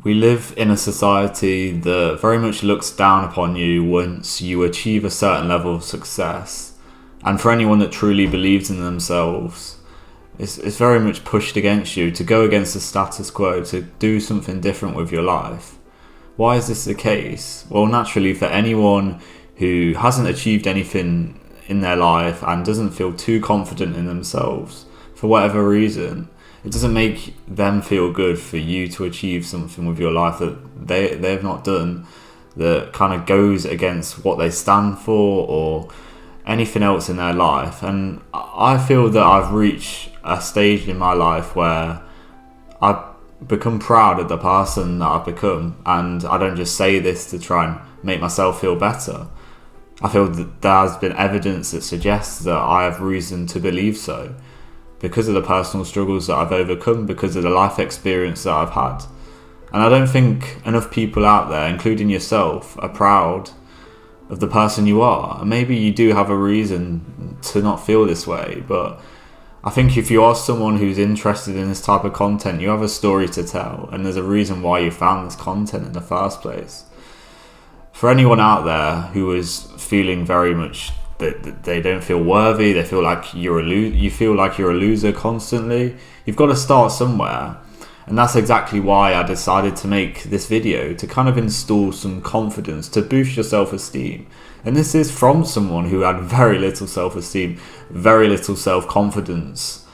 We live in a society that very much looks down upon you once you achieve a certain level of success. And for anyone that truly believes in themselves, it's very much pushed against you to go against the status quo, to do something different with your life. Why is this the case? Well, naturally, for anyone who hasn't achieved anything in their life and doesn't feel too confident in themselves, for whatever reason, it doesn't make them feel good for you to achieve something with your life that they've not done, that kind of goes against what they stand for or anything else in their life. And I feel that I've reached a stage in my life where I've become proud of the person that I've become, and I don't just say this to try and make myself feel better. I feel that there has been evidence that suggests that I have reason to believe so, because of the personal struggles that I've overcome, because of the life experience that I've had. And I don't think enough people out there, including yourself, are proud of the person you are. And maybe you do have a reason to not feel this way, but I think if you are someone who's interested in this type of content, you have a story to tell, and there's a reason why you found this content in the first place. For anyone out there who is feeling very much that they don't feel worthy, they feel like you feel like you're a loser constantly, you've got to start somewhere. And that's exactly why I decided to make this video, to kind of install some confidence, to boost your self-esteem. And this is from someone who had very little self-esteem, very little self-confidence.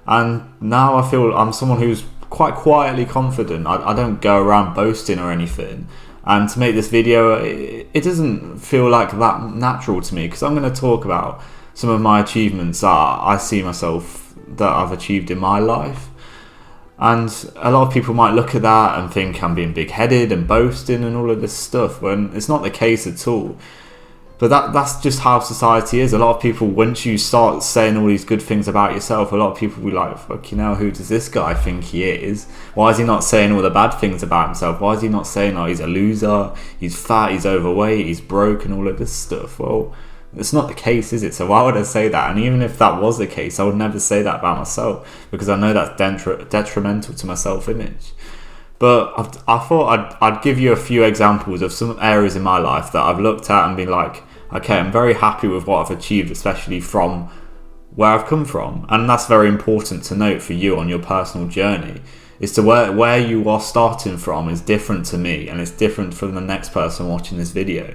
And now I feel I'm someone who's quite quietly confident. I don't go around boasting or anything. And to make this video, it doesn't feel like that natural to me, because I'm going to talk about some of my achievements that I see myself that I've achieved in my life. And a lot of people might look at that and think I'm being big-headed and boasting and all of this stuff, when it's not the case at all. But that's just how society is. A lot of people, once you start saying all these good things about yourself, a lot of people will be like, fuck, who does this guy think he is? Why is he not saying all the bad things about himself? Why is he not saying, oh, he's a loser, he's fat, he's overweight, he's broke and all of this stuff? Well, it's not the case, is it? So why would I say that? And even if that was the case, I would never say that about myself, because I know that's detrimental to my self-image. But I thought I'd give you a few examples of some areas in my life that I've looked at and been like, okay, I'm very happy with what I've achieved, especially from where I've come from. And that's very important to note for you on your personal journey, is to where you are starting from is different to me, and it's different from the next person watching this video.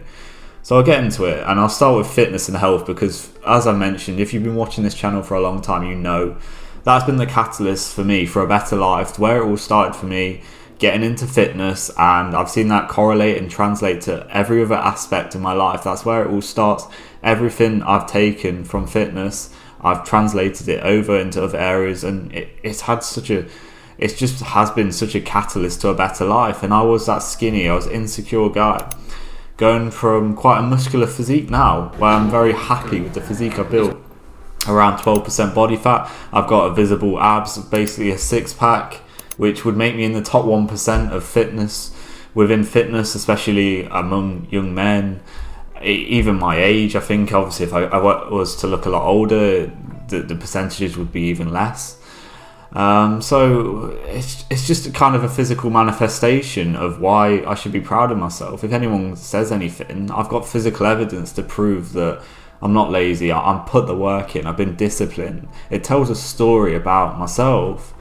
So I'll get into it, and I'll start with fitness and health, because as I mentioned, if you've been watching this channel for a long time, you know that's been the catalyst for me for a better life, where it all started for me, getting into fitness, and I've seen that correlate and translate to every other aspect of my life. That's where it all starts. Everything I've taken from fitness, I've translated it over into other areas, and it just has been such a catalyst to a better life. And I was that skinny, I was an insecure guy, going from quite a muscular physique now, where I'm very happy with the physique I built. Around 12% body fat, I've got a visible abs, basically a six-pack, which would make me in the top 1% of fitness, within fitness, especially among young men, even my age. I think obviously if I was to look a lot older, the percentages would be even less. So it's just a kind of a physical manifestation of why I should be proud of myself. If anyone says anything, I've got physical evidence to prove that I'm not lazy, I'm put the work in, I've been disciplined. It tells a story about myself.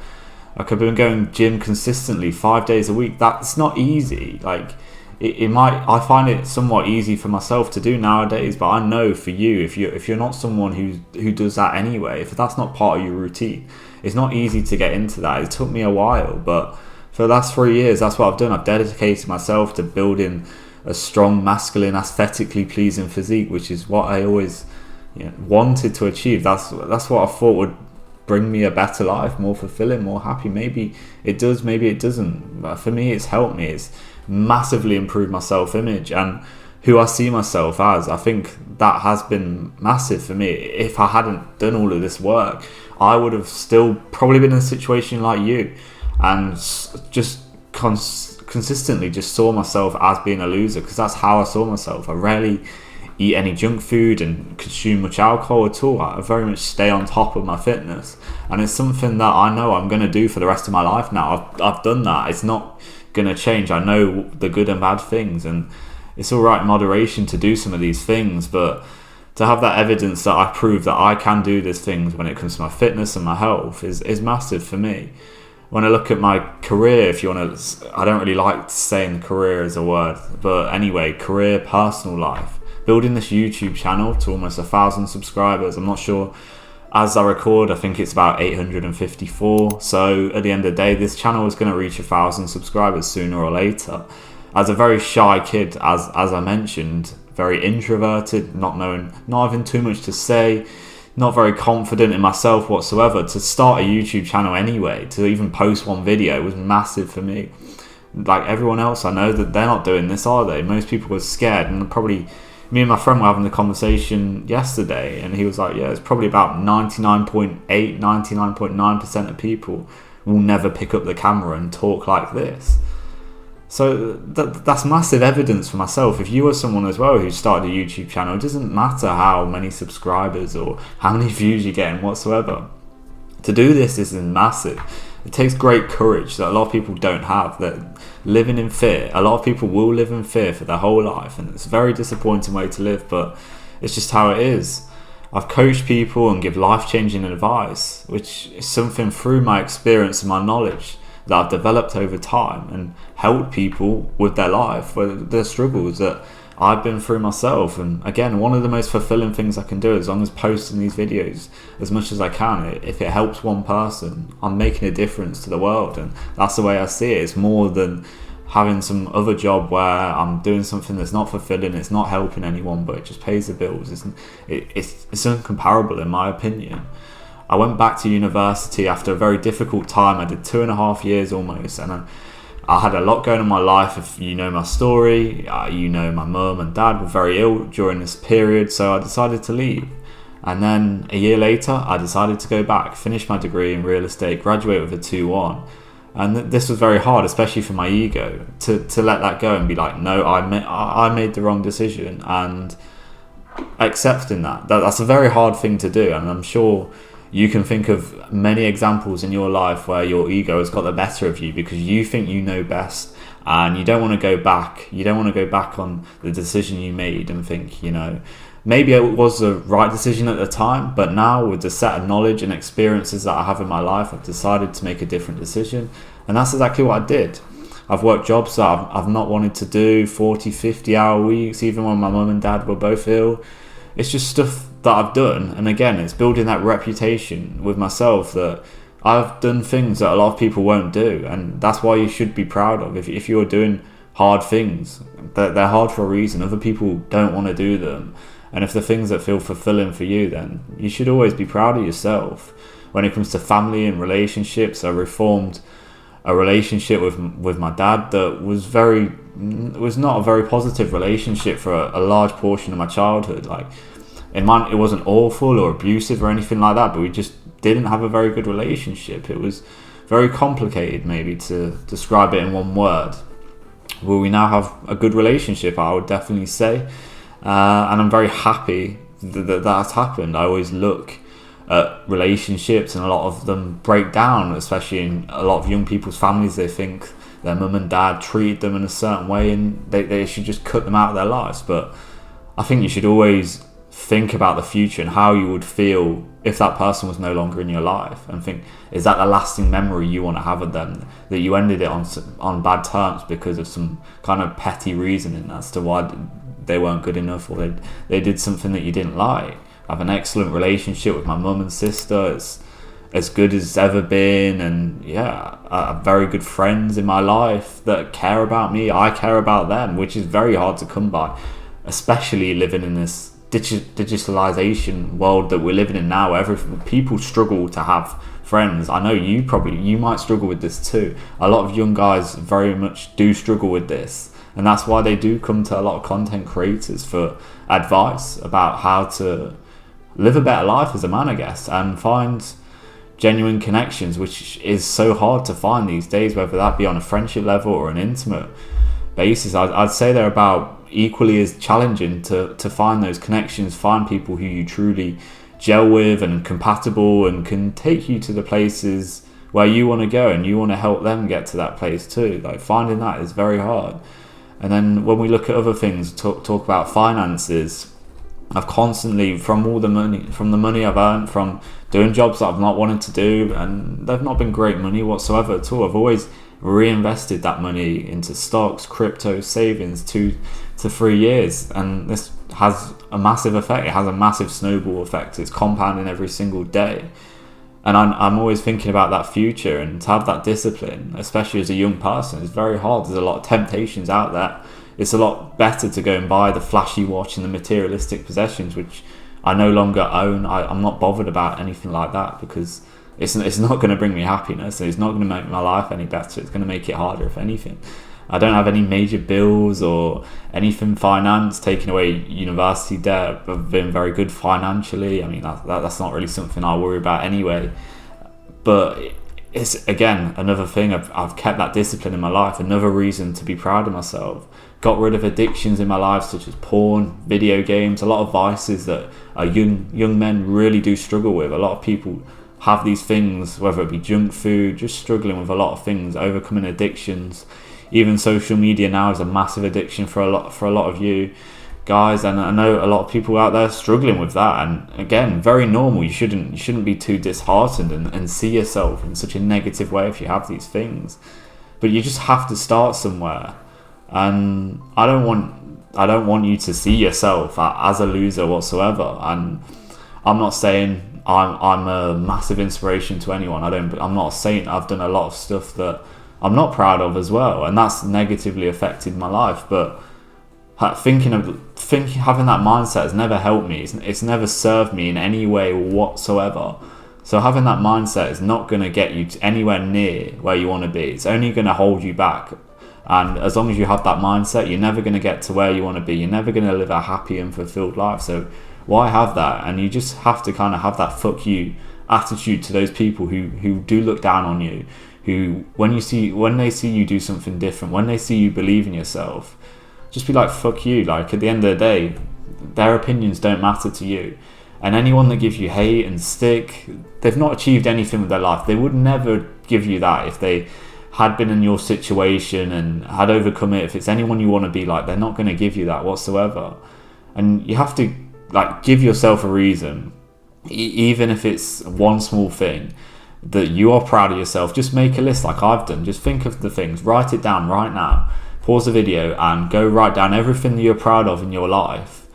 Like, I've been going gym consistently 5 days a week. That's not easy. Like, I find it somewhat easy for myself to do nowadays, but I know for you, if you're not someone who does that anyway, if that's not part of your routine, it's not easy to get into that. It took me a while, but for the last 3 years, that's what I've done. I've dedicated myself to building a strong, masculine, aesthetically pleasing physique, which is what I always wanted to achieve. That's what I thought would bring me a better life, more fulfilling, more happy. Maybe it does, maybe it doesn't, but for me it's helped me. It's massively improved my self-image and who I see myself as. I think that has been massive for me. If I hadn't done all of this work, I would have still probably been in a situation like you, and just consistently just saw myself as being a loser, because that's how I saw myself. I rarely eat any junk food and consume much alcohol at all. I very much stay on top of my fitness, and it's something that I know I'm going to do for the rest of my life now. I've done that. It's not gonna change. I know the good and bad things, and it's all right in moderation to do some of these things, but to have that evidence that I prove that I can do these things when it comes to my fitness and my health is massive for me. When I look at my career, if you want to, I don't really like saying career as a word, but anyway, career, personal life, building this YouTube channel to almost 1,000 subscribers. I'm not sure, as I record, I think it's about 854. So at the end of the day, this channel is going to reach 1,000 subscribers sooner or later. As a very shy kid, as I mentioned, very introverted, not having too much to say, not very confident in myself whatsoever, to start a YouTube channel anyway, to even post one video was massive for me. Like everyone else I know, that they're not doing this, are they? Most people were scared, and probably me and my friend were having the conversation yesterday, and he was like, yeah, it's probably about 99.9% of people will never pick up the camera and talk like this. So that's massive evidence for myself. If you are someone as well who started a YouTube channel, it doesn't matter how many subscribers or how many views you get in whatsoever. To do this is massive. It takes great courage that a lot of people don't have, that living in fear. A lot of people will live in fear for their whole life, and it's a very disappointing way to live, but it's just how it is. I've coached people and give life-changing advice, which is something through my experience and my knowledge that I've developed over time, and helped people with their life, with their struggles that I've been through myself. And again, one of the most fulfilling things I can do, as long as posting these videos as much as I can, if it helps one person, I'm making a difference to the world. And that's the way I see it. It's more than having some other job where I'm doing something that's not fulfilling, it's not helping anyone, but it just pays the bills. It's incomparable in my opinion. I went back to university after a very difficult time. I did 2.5 years almost, and I had a lot going on in my life. If you know my story, you know my mum and dad were very ill during this period, so I decided to leave. And then a year later, I decided to go back, finish my degree in real estate, graduate with a 2-1. And this was very hard, especially for my ego, to let that go and be like, no, I made the wrong decision, and accepting that's a very hard thing to do. And I'm sure you can think of many examples in your life where your ego has got the better of you because you think you know best, and you don't want to go back. You don't want to go back on the decision you made and think, maybe it was the right decision at the time, but now with the set of knowledge and experiences that I have in my life, I've decided to make a different decision. And that's exactly what I did. I've worked jobs that I've not wanted to do, 40, 50-hour weeks, even when my mum and dad were both ill. It's just stuff that I've done, and again, it's building that reputation with myself that I've done things that a lot of people won't do, and that's why you should be proud of. If you're doing hard things, they're hard for a reason. Other people don't want to do them, and if the things that feel fulfilling for you, then you should always be proud of yourself. When it comes to family and relationships, I reformed a relationship with my dad that was not a very positive relationship for a large portion of my childhood. Like, it wasn't awful or abusive or anything like that, but we just didn't have a very good relationship. It was very complicated, maybe, to describe it in one word. Well, we now have a good relationship, I would definitely say, and I'm very happy that that's happened. I always look at relationships, and a lot of them break down, especially in a lot of young people's families. They think their mum and dad treated them in a certain way, and they should just cut them out of their lives. But I think you should always think about the future and how you would feel if that person was no longer in your life, and think, is that the lasting memory you want to have of them, that you ended it on bad terms because of some kind of petty reasoning as to why they weren't good enough, or they did something that you didn't like. I have an excellent relationship with my mum and sister. It's as good as it's ever been, and I have very good friends in my life that care about me. I care about them, which is very hard to come by, especially living in this digitalization world that we're living in now. People struggle to have friends. I know you might struggle with this too. A lot of young guys very much do struggle with this, and that's why they do come to a lot of content creators for advice about how to live a better life as a man, I guess, and find genuine connections, which is so hard to find these days, whether that be on a friendship level or an intimate basis. I'd say they're about equally as challenging to find those connections, find people who you truly gel with and compatible and can take you to the places where you want to go, and you want to help them get to that place too. Like, finding that is very hard. And then when we look at other things, talk about finances, I've constantly, from the money I've earned from doing jobs that I've not wanted to do, and they've not been great money whatsoever at all, I've always reinvested that money into stocks, crypto, savings, 2 to 3 years, and this has a massive effect. It has a massive snowball effect. It's compounding every single day. And I'm always thinking about that future, and to have that discipline, especially as a young person, is very hard. There's a lot of temptations out there. It's a lot better to go and buy the flashy watch and the materialistic possessions, which I no longer own. I'm not bothered about anything like that, because it's not going to bring me happiness. It's not going to make my life any better. It's going to make it harder, if anything. I don't have any major bills or anything finance, taking away university debt. I've been very good financially. I mean, that's not really something I worry about anyway. But it's, again, another thing. I've kept that discipline in my life. Another reason to be proud of myself. Got rid of addictions in my life, such as porn, video games, a lot of vices that young men really do struggle with. A lot of people have these things, whether it be junk food, just struggling with a lot of things, overcoming addictions. Even social media now is a massive addiction for a lot of you guys, and I know a lot of people out there struggling with that. And again, very normal. You shouldn't be too disheartened and see yourself in such a negative way if you have these things. But you just have to start somewhere. And I don't want you to see yourself as a loser whatsoever. And I'm not saying I'm a massive inspiration to anyone. I'm not a saint. I've done a lot of stuff that I'm not proud of as well, and that's negatively affected my life. But having that mindset has never helped me. It's never served me in any way whatsoever. So having that mindset is not going to get you anywhere near where you want to be. It's only going to hold you back. And as long as you have that mindset, you're never going to get to where you want to be. You're never going to live a happy and fulfilled life. So why have that? And you just have to kind of have that fuck you attitude to those people who do look down on you, who when they see you do something different, when they see you believe in yourself, just be like, fuck you. Like, at the end of the day, their opinions don't matter to you. And anyone that gives you hate and stick, they've not achieved anything with their life. They would never give you that if they had been in your situation and had overcome it. If it's anyone you want to be like, they're not going to give you that whatsoever. And you have to give yourself a reason, even if it's one small thing that you are proud of yourself. Just make a list like I've done. Just think of the things, write it down right now, pause the video and go write down everything that you're proud of in your life,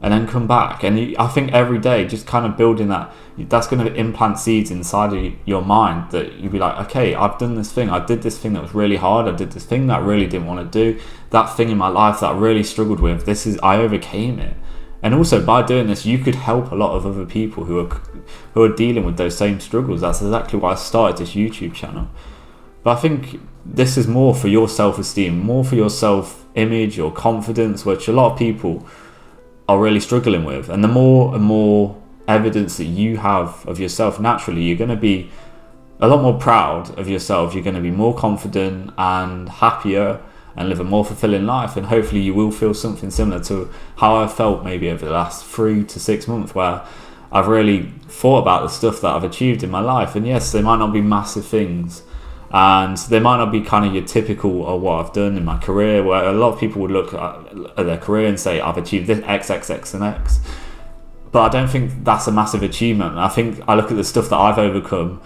and then come back. And I think every day, just kind of building that's going to implant seeds inside of your mind, that you'll be like, okay, I've done this thing, I did this thing that was really hard, I did this thing that I really didn't want to do, that thing in my life that I really struggled with, I overcame it. And also, by doing this, you could help a lot of other people who are dealing with those same struggles. That's exactly why I started this YouTube channel. But I think this is more for your self-esteem, more for your self-image or confidence, which a lot of people are really struggling with. And the more and more evidence that you have of yourself, naturally, you're going to be a lot more proud of yourself. You're going to be more confident and happier, and live a more fulfilling life. And hopefully you will feel something similar to how I felt maybe over the last 3 to 6 months, where I've really thought about the stuff that I've achieved in my life. And yes, they might not be massive things, and they might not be kind of your typical of what I've done in my career, where a lot of people would look at their career and say, I've achieved this X, X, X and X. But I don't think that's a massive achievement. I think I look at the stuff that I've overcome,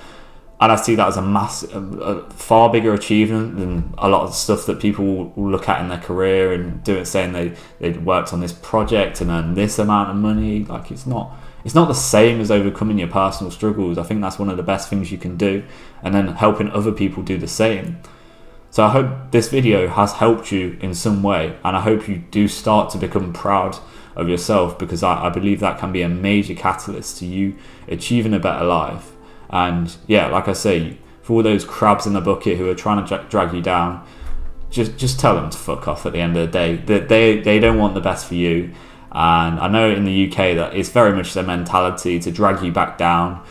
and I see that as a far bigger achievement than a lot of stuff that people will look at in their career and do it, saying they'd worked on this project and earned this amount of money. Like, it's not the same as overcoming your personal struggles. I think that's one of the best things you can do, and then helping other people do the same. So I hope this video has helped you in some way, and I hope you do start to become proud of yourself, because I believe that can be a major catalyst to you achieving a better life. And yeah, like I say, for all those crabs in the bucket who are trying to drag you down, just tell them to fuck off at the end of the day. That they don't want the best for you. And I know in the UK that it's very much their mentality to drag you back down,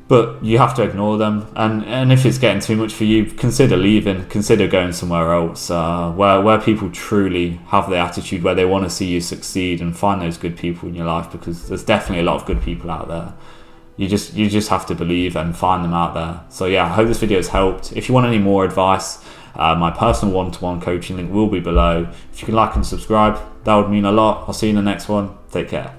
but you have to ignore them. And if it's getting too much for you, consider leaving, consider going somewhere else, where people truly have the attitude, where they want to see you succeed, and find those good people in your life, because there's definitely a lot of good people out there. you just have to believe and find them out there. So yeah, I hope this video has helped. If you want any more advice, my personal one-to-one coaching link will be below. If you can like and subscribe, that would mean a lot. I'll see you in the next one. Take care.